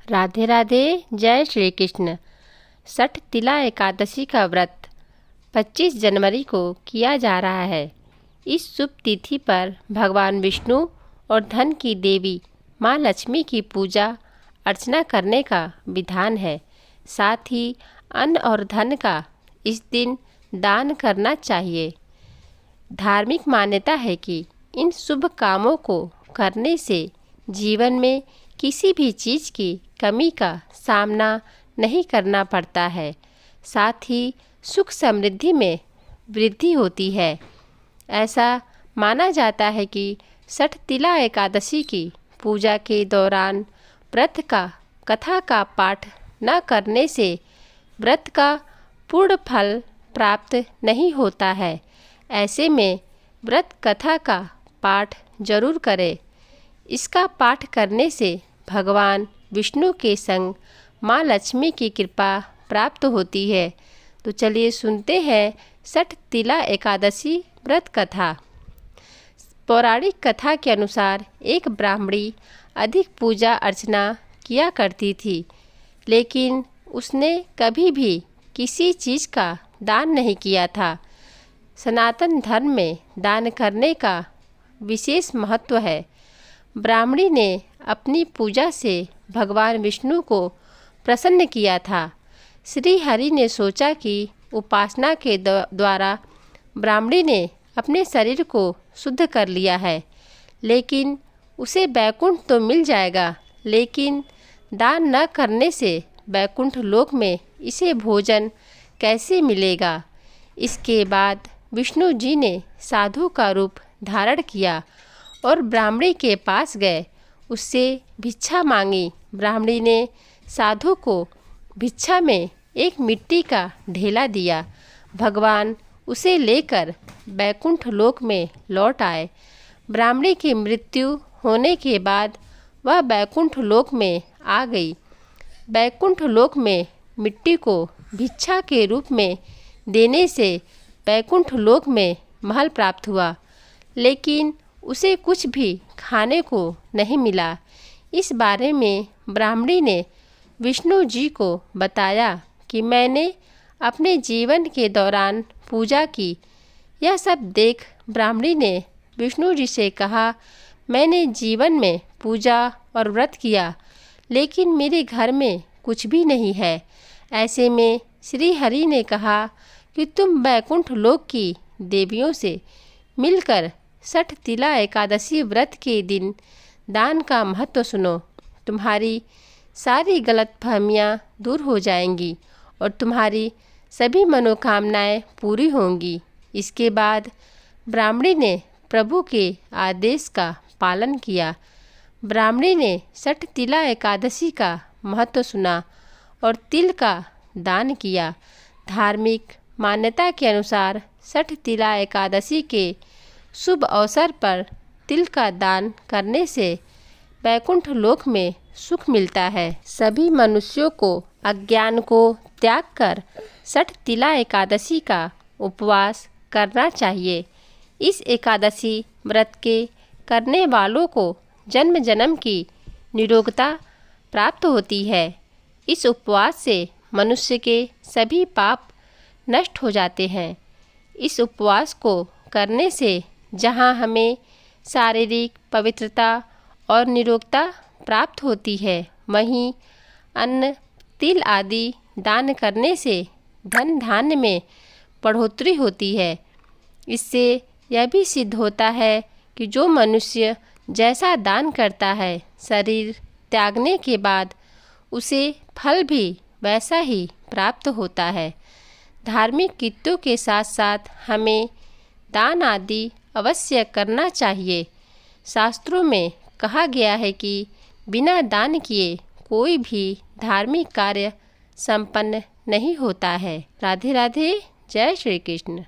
राधे राधे। जय श्री कृष्ण। छठ तिला एकादशी का व्रत 25 जनवरी को किया जा रहा है। इस शुभ तिथि पर भगवान विष्णु और धन की देवी माँ लक्ष्मी की पूजा अर्चना करने का विधान है। साथ ही अन्न और धन का इस दिन दान करना चाहिए। धार्मिक मान्यता है कि इन शुभ कामों को करने से जीवन में किसी भी चीज़ की कमी का सामना नहीं करना पड़ता है। साथ ही सुख समृद्धि में वृद्धि होती है। ऐसा माना जाता है कि छठ तिला एकादशी की पूजा के दौरान व्रत का कथा का पाठ न करने से व्रत का पूर्ण फल प्राप्त नहीं होता है। ऐसे में व्रत कथा का पाठ जरूर करें। इसका पाठ करने से भगवान विष्णु के संग माँ लक्ष्मी की कृपा प्राप्त होती है। तो चलिए सुनते हैं छठ तिला एकादशी व्रत कथा। पौराणिक कथा के अनुसार एक ब्राह्मणी अधिक पूजा अर्चना किया करती थी, लेकिन उसने कभी भी किसी चीज़ का दान नहीं किया था। सनातन धर्म में दान करने का विशेष महत्व है। ब्राह्मणी ने अपनी पूजा से भगवान विष्णु को प्रसन्न किया था। श्री हरि ने सोचा कि उपासना के द्वारा ब्राह्मणी ने अपने शरीर को शुद्ध कर लिया है, लेकिन उसे बैकुंठ तो मिल जाएगा, लेकिन दान न करने से बैकुंठ लोक में इसे भोजन कैसे मिलेगा। इसके बाद विष्णु जी ने साधु का रूप धारण किया और ब्राह्मणी के पास गए, उससे भिक्षा मांगी। ब्राह्मणी ने साधु को भिक्षा में एक मिट्टी का ढेला दिया। भगवान उसे लेकर बैकुंठ लोक में लौट आए। ब्राह्मणी की मृत्यु होने के बाद वह बैकुंठ लोक में आ गई। बैकुंठ लोक में मिट्टी को भिक्षा के रूप में देने से बैकुंठ लोक में महल प्राप्त हुआ, लेकिन उसे कुछ भी खाने को नहीं मिला। इस बारे में ब्राह्मणी ने विष्णु जी को बताया कि मैंने अपने जीवन के दौरान पूजा की। यह सब देख ब्राह्मणी ने विष्णु जी से कहा, मैंने जीवन में पूजा और व्रत किया, लेकिन मेरे घर में कुछ भी नहीं है। ऐसे में श्री हरि ने कहा कि तुम बैकुंठ लोक की देवियों से मिलकर छठ तिला एकादशी व्रत के दिन दान का महत्व सुनो। तुम्हारी सारी गलतफहमियाँ दूर हो जाएंगी और तुम्हारी सभी मनोकामनाएं पूरी होंगी। इसके बाद ब्राह्मणी ने प्रभु के आदेश का पालन किया। ब्राह्मणी ने छठ तिला एकादशी का महत्व सुना और तिल का दान किया। धार्मिक मान्यता के अनुसार छठ तिला एकादशी के शुभ अवसर पर तिल का दान करने से बैकुंठ लोक में सुख मिलता है। सभी मनुष्यों को अज्ञान को त्याग कर छठ तिला एकादशी का उपवास करना चाहिए। इस एकादशी व्रत के करने वालों को जन्म जन्म की निरोगता प्राप्त होती है। इस उपवास से मनुष्य के सभी पाप नष्ट हो जाते हैं। इस उपवास को करने से जहाँ हमें शारीरिक पवित्रता और निरोगता प्राप्त होती है, वहीं अन्न तिल आदि दान करने से धन धान्य में बढ़ोतरी होती है। इससे यह भी सिद्ध होता है कि जो मनुष्य जैसा दान करता है, शरीर त्यागने के बाद उसे फल भी वैसा ही प्राप्त होता है। धार्मिक कृत्यों के साथ साथ हमें दान आदि अवश्य करना चाहिए। शास्त्रों में कहा गया है कि बिना दान किए कोई भी धार्मिक कार्य संपन्न नहीं होता है। राधे राधे। जय श्री कृष्ण।